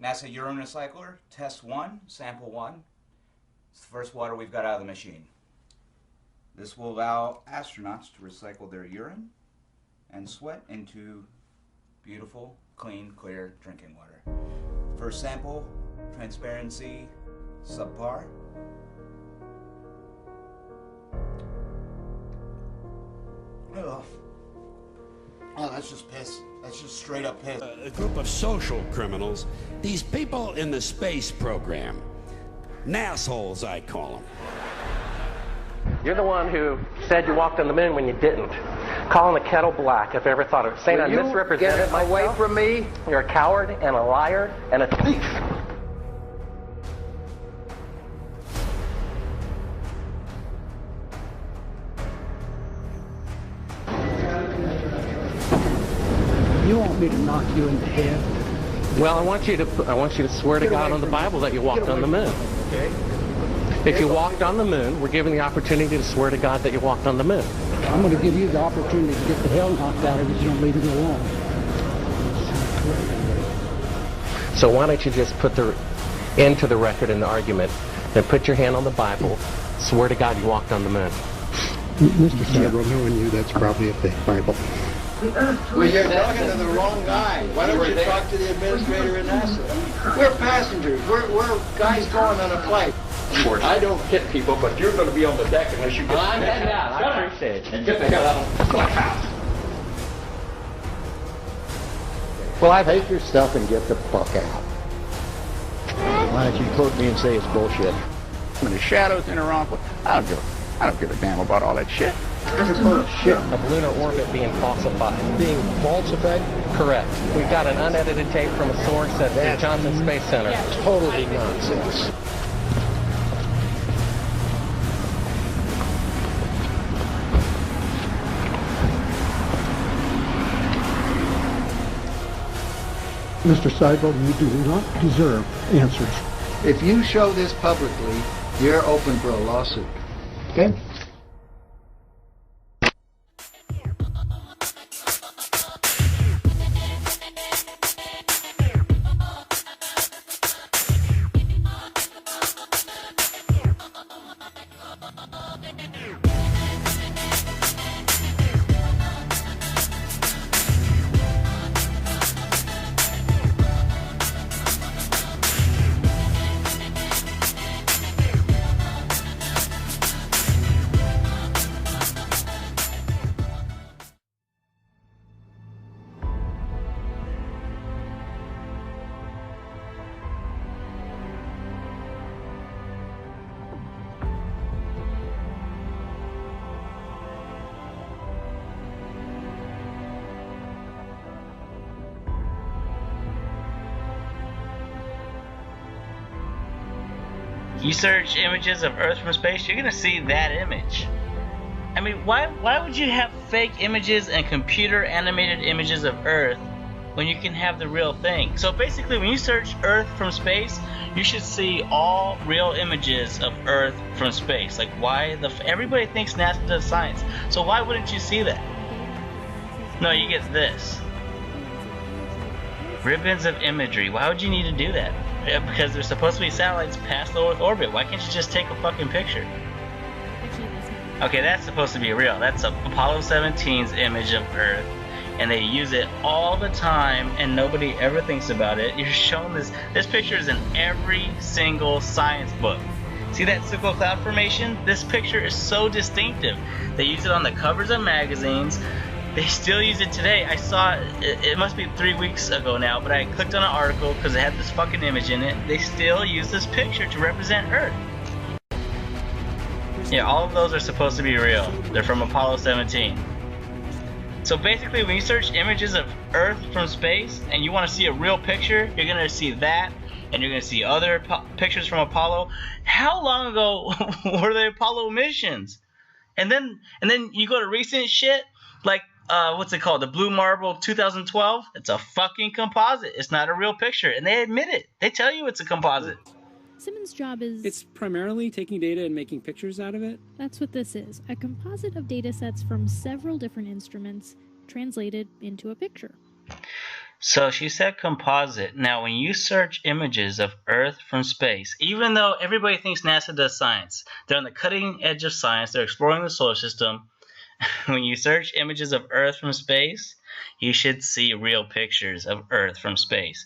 NASA urine recycler, test 1, sample 1. It's the first water we've got out of the machine. This will allow astronauts to recycle their urine and sweat into beautiful, clean, clear drinking water. First sample, transparency, subpar. Ugh. Oh, that's just piss. That's just straight up piss. A group of social criminals, these people in the space program. Nassholes, I call them. You're the one who said you walked on the moon when you didn't. Calling the kettle black if I ever thought of it. Saying I misrepresented myself. Away from me. You're a coward and a liar and a thief. You want me to knock you in the head? Well, I want you to swear to God on the Bible that you walked on the moon. Okay. If you walked on the moon, we're given the opportunity to swear to God that you walked on the moon. I'm going to give you the opportunity to get the hell knocked out of you if you don't leave it alone. So why don't you just put the end to the record in the argument, then put your hand on the Bible, swear to God you walked on the moon. Mr. Several, knowing you, that's probably a fake Bible. Well, you're talking to the wrong guy. Why don't you talk to the administrator in NASA? We're passengers. We're guys going on a flight. I don't hit people, but you're going to be on the deck unless you get... Well, I'm heading out. I appreciate it. And get the hell out of the clubhouse. Well, I Take your stuff and get the fuck out. Why don't you quote me and say it's bullshit? When the shadows interrupt, I don't give a damn about all that shit. Shit, of lunar orbit being falsified. Being falsified? Correct. We've got an unedited tape from a source at the Johnson Space Center. Totally nonsense. Mr. Seibel, you do not deserve answers. If you show this publicly, you're open for a lawsuit. Okay? You search images of Earth from space, you're gonna see that image. I mean, why would you have fake images and computer animated images of Earth when you can have the real thing? So basically, when you search Earth from space, you should see all real images of Earth from space. Like, why everybody thinks NASA does science, so why wouldn't you see that? No, you get this. Ribbons of imagery. Why would you need to do that? Because there's supposed to be satellites past low Earth orbit. Why can't you just take a fucking picture? Okay, that's supposed to be real. That's Apollo 17's image of Earth, and they use it all the time, and nobody ever thinks about it. You're shown this. This picture is in every single science book. See that circle cloud formation? This picture is so distinctive. They use it on the covers of magazines. They still use it today. I saw it must be 3 weeks ago now, but I clicked on an article because it had this fucking image in it. They still use this picture to represent Earth. Yeah, all of those are supposed to be real. They're from Apollo 17. So basically, when you search images of Earth from space and you want to see a real picture, you're going to see that, and you're going to see other pictures from Apollo. How long ago were the Apollo missions? And then you go to recent shit, like what's it called? The Blue Marble 2012? It's a fucking composite. It's not a real picture. And they admit it. They tell you it's a composite. Simmons' job is... It's primarily taking data and making pictures out of it. That's what this is. A composite of data sets from several different instruments translated into a picture. So she said composite. Now, when you search images of Earth from space, even though everybody thinks NASA does science, they're on the cutting edge of science, they're exploring the solar system. When you search images of Earth from space, you should see real pictures of Earth from space.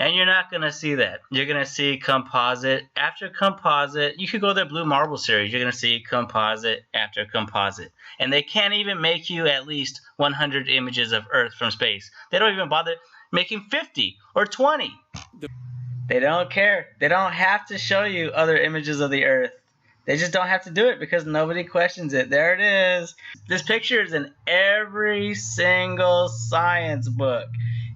And you're not going to see that. You're going to see composite after composite. You could go to their Blue Marble series. You're going to see composite after composite. And they can't even make you at least 100 images of Earth from space. They don't even bother making 50 or 20. They don't care. They don't have to show you other images of the Earth. They just don't have to do it because nobody questions it. There it is. This picture is in every single science book.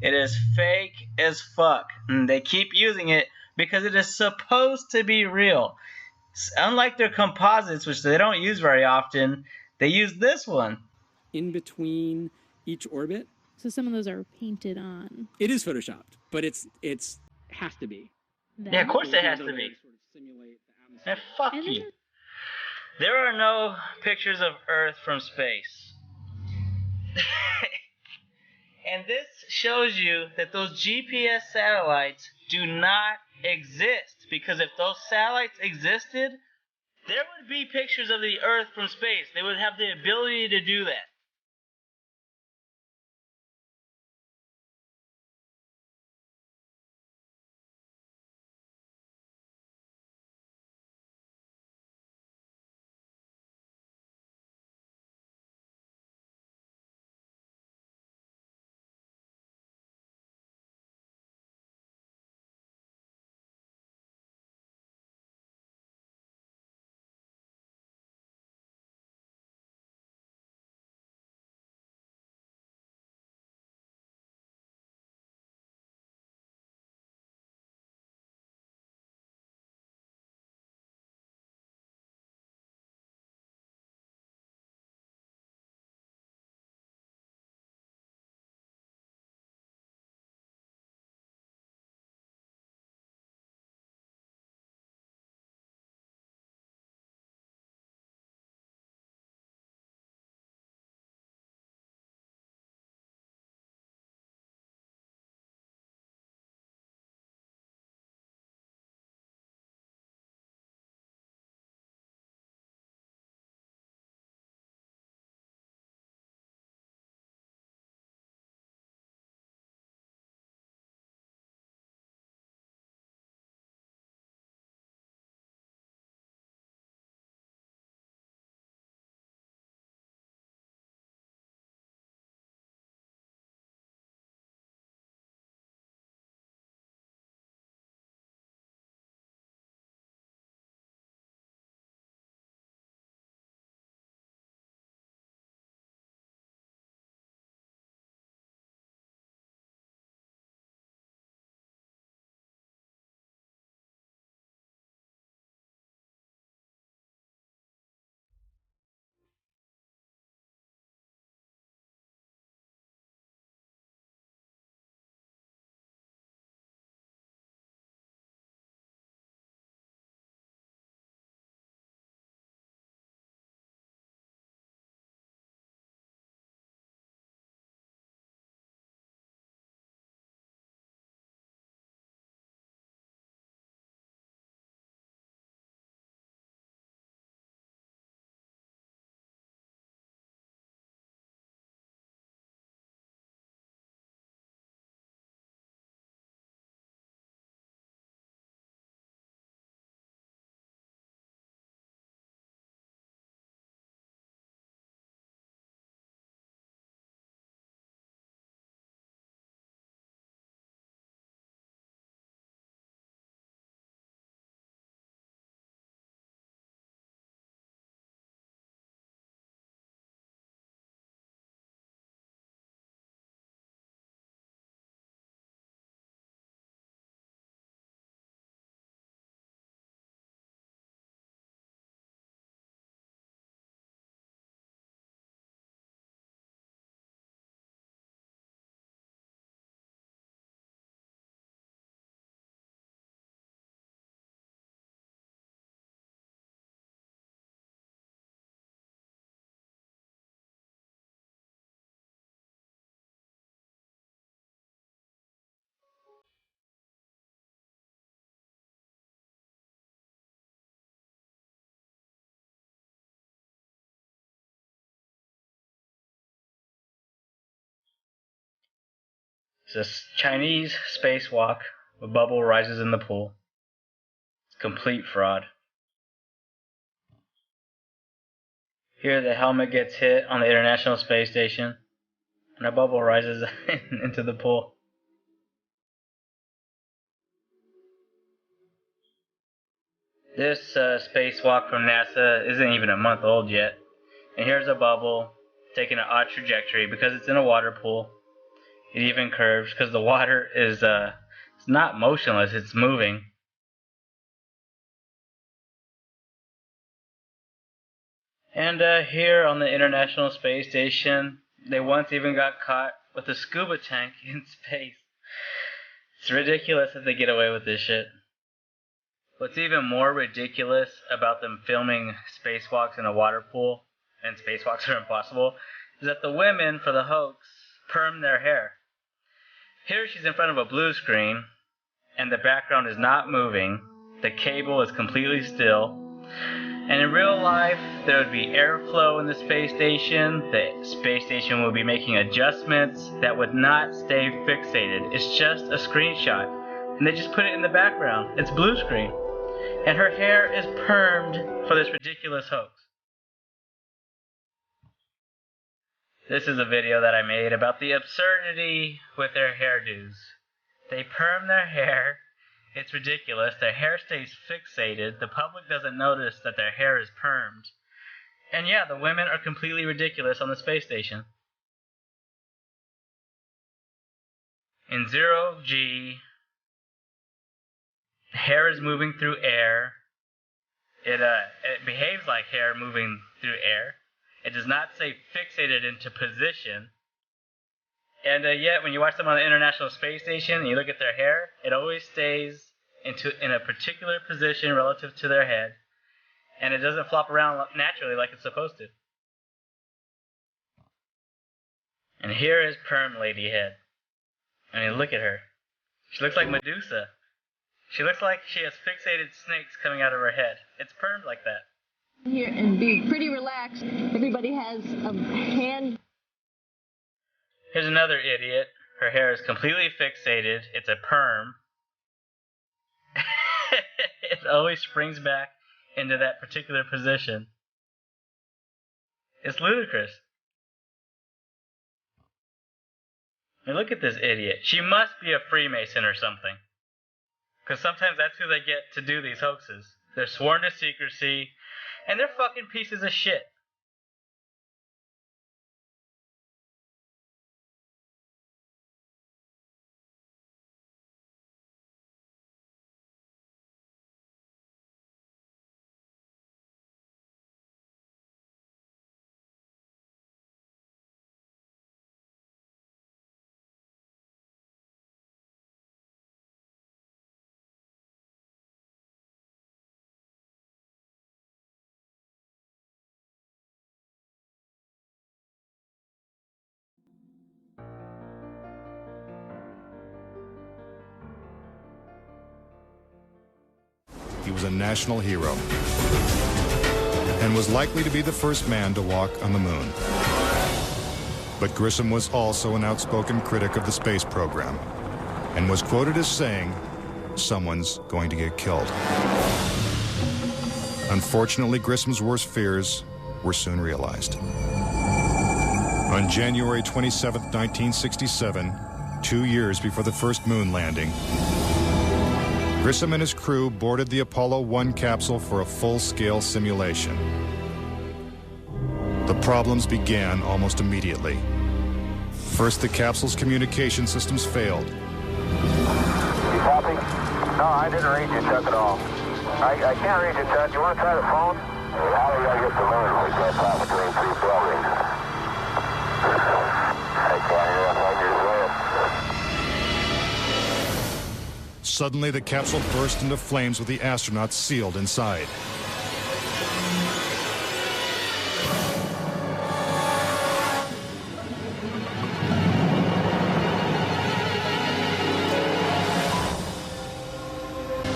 It is fake as fuck. And they keep using it because it is supposed to be real. Unlike their composites, which they don't use very often, they use this one. In between each orbit. So some of those are painted on. It is photoshopped, but it's has to be. Yeah, of course it has to be. Man, fuck you. There are no pictures of Earth from space. And this shows you that those GPS satellites do not exist. Because if those satellites existed, there would be pictures of the Earth from space. They would have the ability to do that. It's a Chinese spacewalk. A bubble rises in the pool. Complete fraud. Here the helmet gets hit on the International Space Station, and a bubble rises into the pool. This spacewalk from NASA isn't even a month old yet. And here's a bubble taking an odd trajectory because it's in a water pool. It even curves because the water is it's not motionless, it's moving. And here on the International Space Station, they once even got caught with a scuba tank in space. It's ridiculous that they get away with this shit. What's even more ridiculous about them filming spacewalks in a water pool, and spacewalks are impossible, is that the women for the hoax perm their hair. Here she's in front of a blue screen, and the background is not moving. The cable is completely still. And in real life, there would be airflow in the space station. The space station would be making adjustments that would not stay fixated. It's just a screenshot. And they just put it in the background. It's blue screen. And her hair is permed for this ridiculous hoax. This is a video that I made about the absurdity with their hairdos. They perm their hair. It's ridiculous. Their hair stays fixated. The public doesn't notice that their hair is permed. And yeah, the women are completely ridiculous on the space station. In 0G, hair is moving through air. It behaves like hair moving through air. It does not stay fixated into position. And yet, when you watch them on the International Space Station and you look at their hair, it always stays in a particular position relative to their head. And it doesn't flop around naturally like it's supposed to. And here is Perm Lady Head. I mean, look at her. She looks like Medusa. She looks like she has fixated snakes coming out of her head. It's permed like that. Here and be pretty relaxed. Everybody has a hand. Here's another idiot. Her hair is completely fixated. It's a perm. It always springs back into that particular position. It's ludicrous. I mean, look at this idiot. She must be a Freemason or something. Because sometimes that's who they get to do these hoaxes. They're sworn to secrecy, and they're fucking pieces of shit. He was a national hero and was likely to be the first man to walk on the moon. But Grissom was also an outspoken critic of the space program and was quoted as saying, "Someone's going to get killed." Unfortunately, Grissom's worst fears were soon realized. On January 27, 1967, 2 years before the first moon landing, Grissom and his crew boarded the Apollo 1 capsule for a full-scale simulation. The problems began almost immediately. First, the capsule's communication systems failed. You copy? No, I didn't read your Chuck at all. I can't read your Chuck. You want to try the phone? How do we gotta get the moon? We can't fly between 3 buildings. I can't hear a thing you're saying. Suddenly, the capsule burst into flames with the astronauts sealed inside.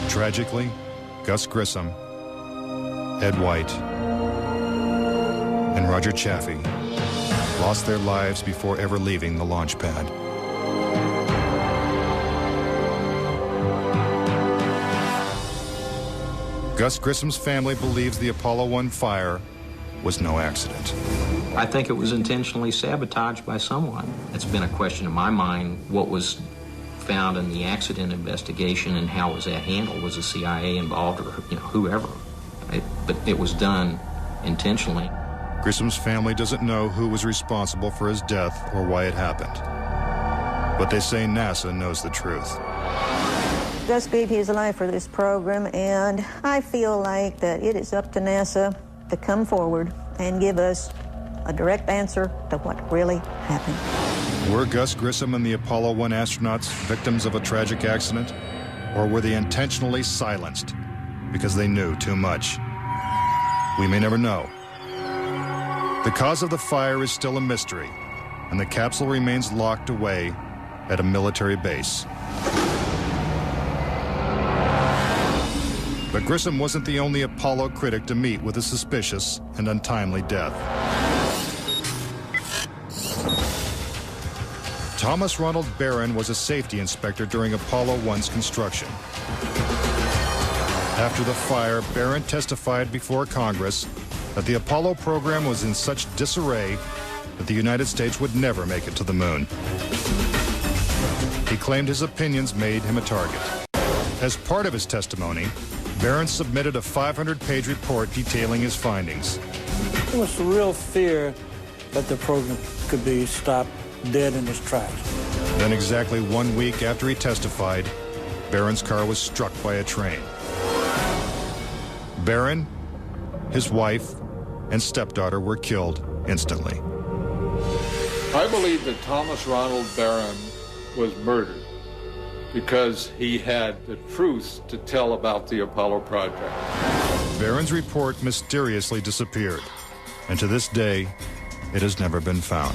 Tragically, Gus Grissom, Ed White, and Roger Chaffee lost their lives before ever leaving the launch pad. Gus Grissom's family believes the Apollo 1 fire was no accident. I think it was intentionally sabotaged by someone. It's been a question in my mind, what was found in the accident investigation and how was that handled? Was the CIA involved or whoever? But it was done intentionally. Grissom's family doesn't know who was responsible for his death or why it happened. But they say NASA knows the truth. Gus gave his life for this program, and I feel like that it is up to NASA to come forward and give us a direct answer to what really happened. Were Gus Grissom and the Apollo 1 astronauts victims of a tragic accident? Or were they intentionally silenced because they knew too much? We may never know. The cause of the fire is still a mystery, and the capsule remains locked away at a military base. But Grissom wasn't the only Apollo critic to meet with a suspicious and untimely death. Thomas Ronald Barron was a safety inspector during Apollo 1's construction. After the fire, Barron testified before Congress that the Apollo program was in such disarray that the United States would never make it to the moon. He claimed his opinions made him a target. As part of his testimony, Barron submitted a 500-page report detailing his findings. There was a real fear that the program could be stopped dead in its tracks. Then exactly 1 week after he testified, Barron's car was struck by a train. Barron, his wife, and stepdaughter were killed instantly. I believe that Thomas Ronald Barron was murdered because he had the truth to tell about the Apollo project. Barron's report mysteriously disappeared, and to this day, it has never been found.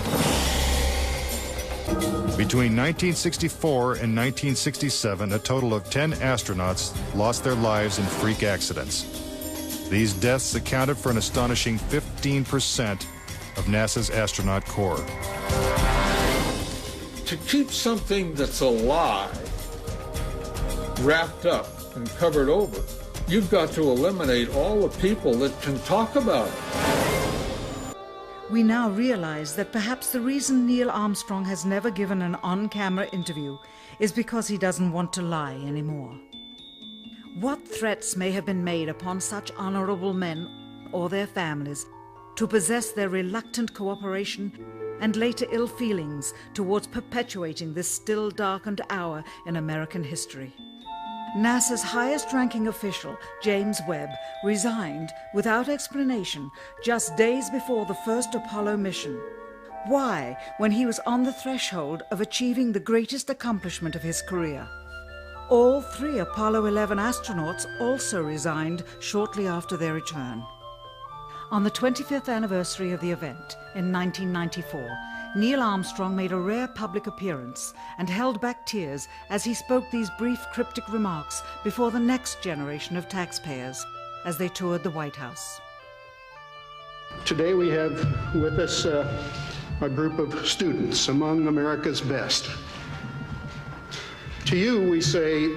Between 1964 and 1967, a total of 10 astronauts lost their lives in freak accidents. These deaths accounted for an astonishing 15% of NASA's astronaut corps. To keep something that's a lie wrapped up and covered over, you've got to eliminate all the people that can talk about it. We now realize that perhaps the reason Neil Armstrong has never given an on-camera interview is because he doesn't want to lie anymore. What threats may have been made upon such honorable men or their families to possess their reluctant cooperation and later ill feelings towards perpetuating this still darkened hour in American history? NASA's highest-ranking official, James Webb, resigned without explanation just days before the first Apollo mission. Why, when he was on the threshold of achieving the greatest accomplishment of his career? All 3 Apollo 11 astronauts also resigned shortly after their return. On the 25th anniversary of the event in 1994, Neil Armstrong made a rare public appearance and held back tears as he spoke these brief cryptic remarks before the next generation of taxpayers as they toured the White House. Today we have with us a group of students among America's best. To you we say,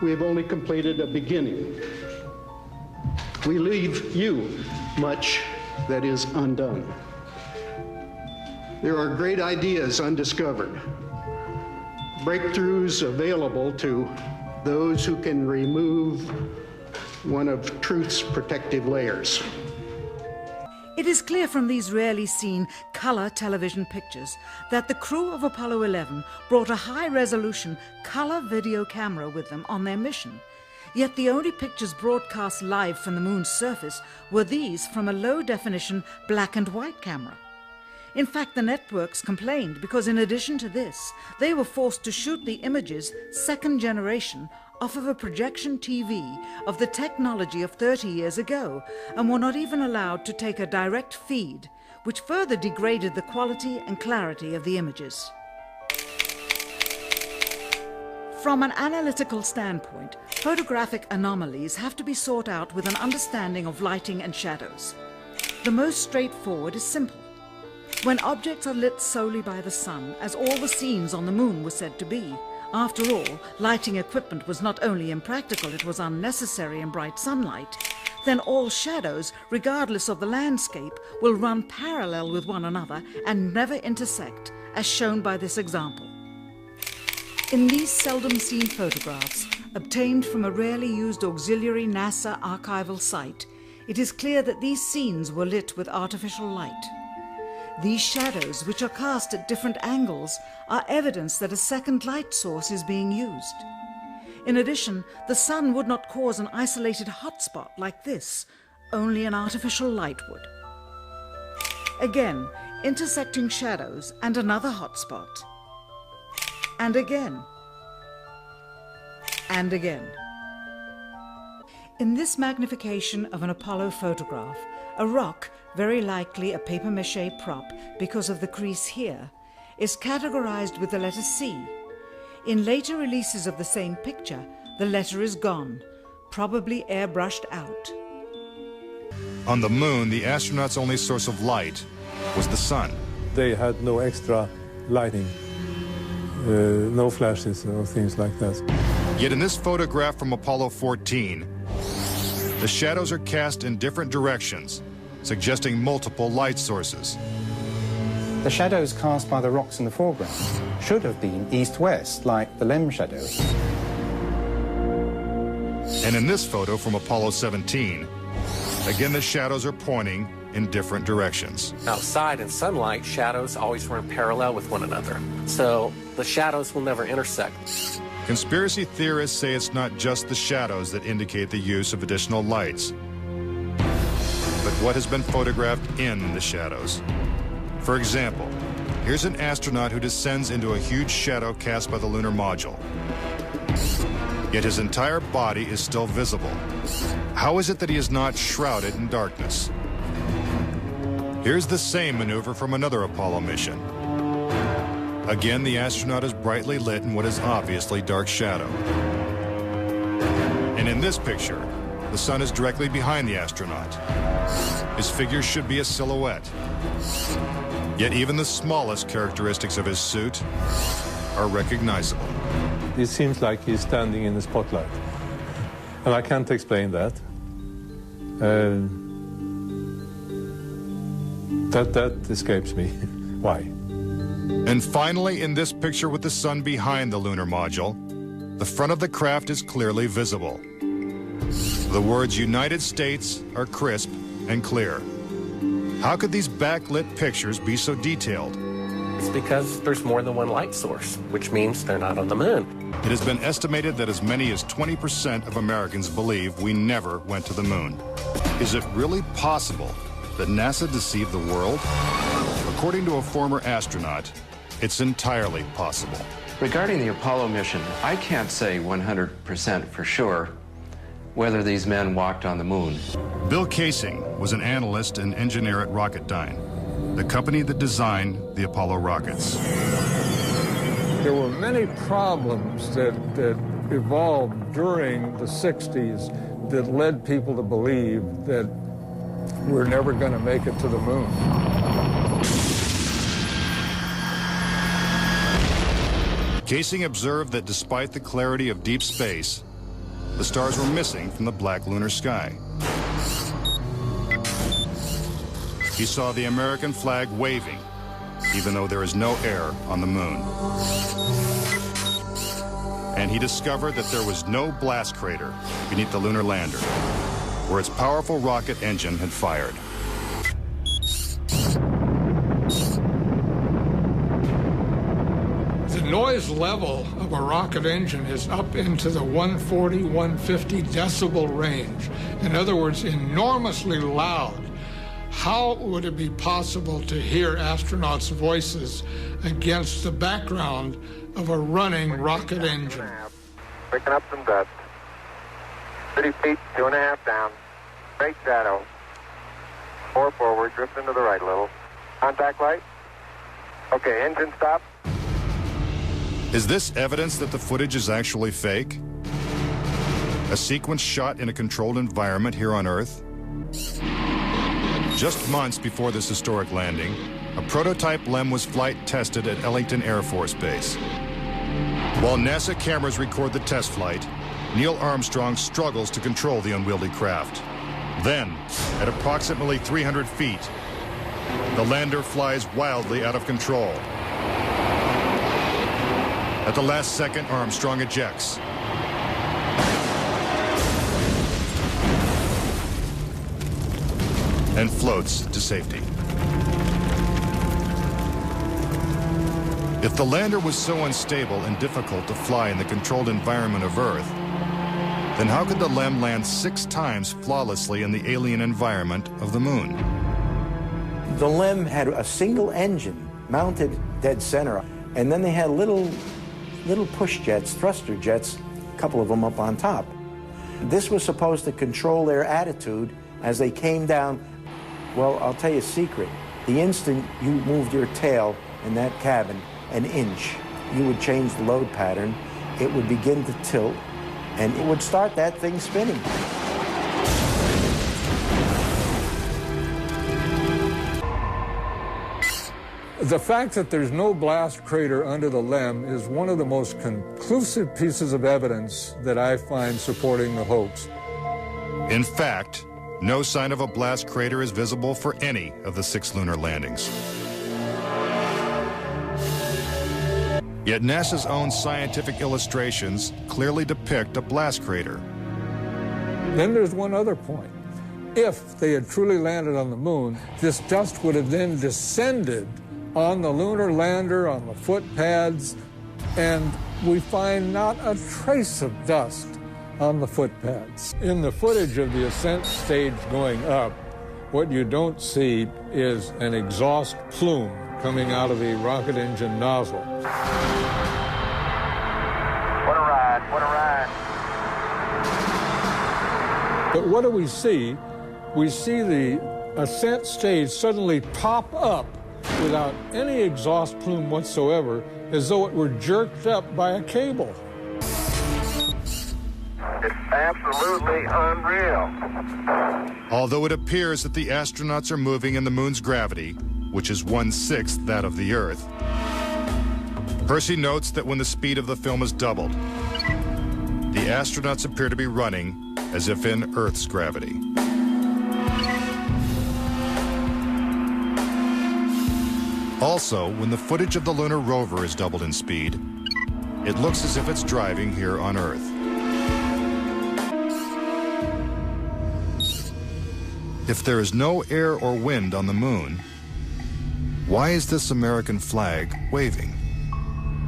we have only completed a beginning. We leave you much that is undone. There are great ideas undiscovered, breakthroughs available to those who can remove one of truth's protective layers. It is clear from these rarely seen color television pictures that the crew of Apollo 11 brought a high-resolution color video camera with them on their mission. Yet the only pictures broadcast live from the moon's surface were these from a low-definition black and white camera. In fact, the networks complained because in addition to this, they were forced to shoot the images, second generation, off of a projection TV of the technology of 30 years ago, and were not even allowed to take a direct feed, which further degraded the quality and clarity of the images. From an analytical standpoint, photographic anomalies have to be sought out with an understanding of lighting and shadows. The most straightforward is simple. When objects are lit solely by the sun, as all the scenes on the moon were said to be, After all, lighting equipment was not only impractical, it was unnecessary in bright sunlight. Then all shadows, regardless of the landscape, will run parallel with one another and never intersect, as shown by this example. In these seldom seen photographs, obtained from a rarely used auxiliary NASA archival site, it is clear that these scenes were lit with artificial light. These shadows, which are cast at different angles, are evidence that a second light source is being used. In addition, the sun would not cause an isolated hotspot like this, only an artificial light would. Again, intersecting shadows and another hotspot. And again. And again. In this magnification of an Apollo photograph, a rock, very likely a papier-mâché prop because of the crease here, is categorized with the letter C. In later releases of the same picture, the letter is gone, probably airbrushed out. On the moon, the astronauts' only source of light was the sun. They had no extra lighting, no flashes or things like that. Yet in this photograph from Apollo 14, the shadows are cast in different directions, suggesting multiple light sources. The shadows cast by the rocks in the foreground should have been east-west, like the LEM shadows. And in this photo from Apollo 17, again the shadows are pointing in different directions. Outside in sunlight, shadows always run parallel with one another, so the shadows will never intersect. Conspiracy theorists say it's not just the shadows that indicate the use of additional lights, but what has been photographed in the shadows. For example, here's an astronaut who descends into a huge shadow cast by the lunar module. Yet his entire body is still visible. How is it that he is not shrouded in darkness? Here's the same maneuver from another Apollo mission. Again, the astronaut is brightly lit in what is obviously dark shadow. And in this picture, the sun is directly behind the astronaut. His figure should be a silhouette. Yet even the smallest characteristics of his suit are recognizable. It seems like he's standing in the spotlight. And I can't explain that. That escapes me. Why? And finally, in this picture with the sun behind the lunar module, the front of the craft is clearly visible. The words United States are crisp and clear. How could these backlit pictures be so detailed? It's because there's more than one light source, which means they're not on the moon. It has been estimated that as many as 20% of Americans believe we never went to the moon. Is it really possible that NASA deceived the world? According to a former astronaut, it's entirely possible. Regarding the Apollo mission, I can't say 100% for sure whether these men walked on the moon. Bill Casing was an analyst and engineer at Rocketdyne, the company that designed the Apollo rockets. There were many problems that evolved during the 60s that led people to believe that we're never going to make it to the moon. Casing observed that despite the clarity of deep space, the stars were missing from the black lunar sky. He saw the American flag waving, even though there is no air on the moon. And he discovered that there was no blast crater beneath the lunar lander, where its powerful rocket engine had fired. The noise level of a rocket engine is up into the 140, 150 decibel range. In other words, enormously loud. How would it be possible to hear astronauts' voices against the background of a running rocket engine? Picking up some dust. 30 feet, 2.5 down. Straight shadow. 4 forward, drifting to the right a little. Contact light. Okay, engine stop. Is this evidence that the footage is actually fake? A sequence shot in a controlled environment here on Earth? Just months before this historic landing, a prototype LEM was flight tested at Ellington Air Force Base. While NASA cameras record the test flight, Neil Armstrong struggles to control the unwieldy craft. Then, at approximately 300 feet, the lander flies wildly out of control. At the last second, Armstrong ejects. And floats to safety. If the lander was so unstable and difficult to fly in the controlled environment of Earth, then how could the LEM land 6 times flawlessly in the alien environment of the moon? The LEM had a single engine mounted dead center, and then they had little push jets, thruster jets, a couple of them up on top. This was supposed to control their attitude as they came down. Well, I'll tell you a secret. The instant you moved your tail in that cabin an inch, you would change the load pattern, it would begin to tilt, and it would start that thing spinning. The fact that there's no blast crater under the LEM is one of the most conclusive pieces of evidence that I find supporting the hoax. In fact, no sign of a blast crater is visible for any of the 6 lunar landings. Yet NASA's own scientific illustrations clearly depict a blast crater. Then there's one other point. If they had truly landed on the moon, this dust would have then descended on the lunar lander, on the foot pads, and we find not a trace of dust on the foot pads. In the footage of the ascent stage going up, what you don't see is an exhaust plume coming out of the rocket engine nozzle. What a ride, what a ride. But what do we see? We see the ascent stage suddenly pop up without any exhaust plume whatsoever, as though it were jerked up by a cable. It's absolutely unreal. Although it appears that the astronauts are moving in the moon's gravity, which is 1/6 that of the Earth, Percy notes that when the speed of the film is doubled, the astronauts appear to be running as if in Earth's gravity. Also, when the footage of the lunar rover is doubled in speed, it looks as if it's driving here on Earth. If there is no air or wind on the moon, why is this American flag waving?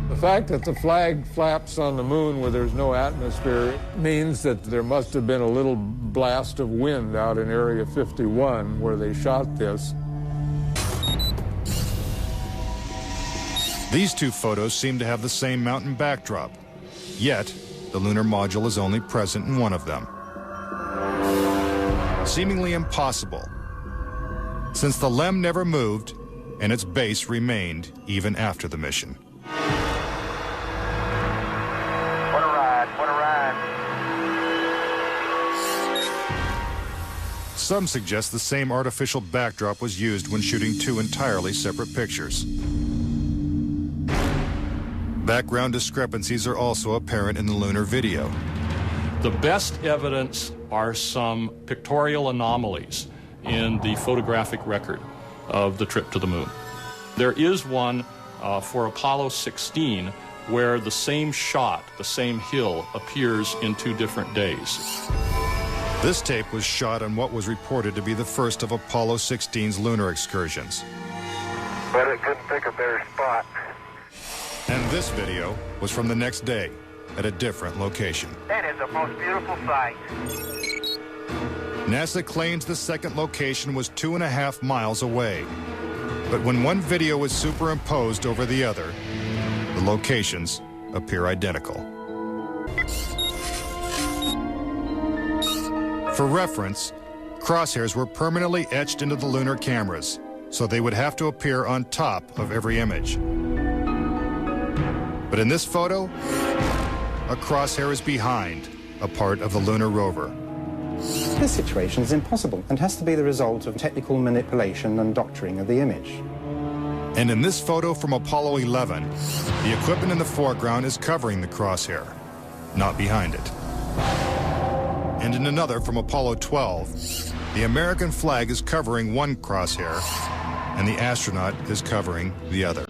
The fact that the flag flaps on the moon where there's no atmosphere means that there must have been a little blast of wind out in Area 51 where they shot this. These 2 photos seem to have the same mountain backdrop, yet the lunar module is only present in one of them. Seemingly impossible, since the LEM never moved and its base remained even after the mission. What a ride, what a ride. Some suggest the same artificial backdrop was used when shooting 2 entirely separate pictures. Background discrepancies are also apparent in the lunar video. The best evidence are some pictorial anomalies in the photographic record of the trip to the moon. There is one for Apollo 16 where the same shot, the same hill, appears in 2 different days. This tape was shot on what was reported to be the first of Apollo 16's lunar excursions. But it couldn't pick a better spot. And this video was from the next day at a different location. It is the most beautiful sight. NASA claims the second location was 2.5 miles away. But when one video is superimposed over the other, the locations appear identical. For reference, crosshairs were permanently etched into the lunar cameras, so they would have to appear on top of every image. But in this photo, a crosshair is behind a part of the lunar rover. This situation is impossible and has to be the result of technical manipulation and doctoring of the image. And in this photo from Apollo 11, the equipment in the foreground is covering the crosshair, not behind it. And in another from Apollo 12, the American flag is covering one crosshair, and the astronaut is covering the other.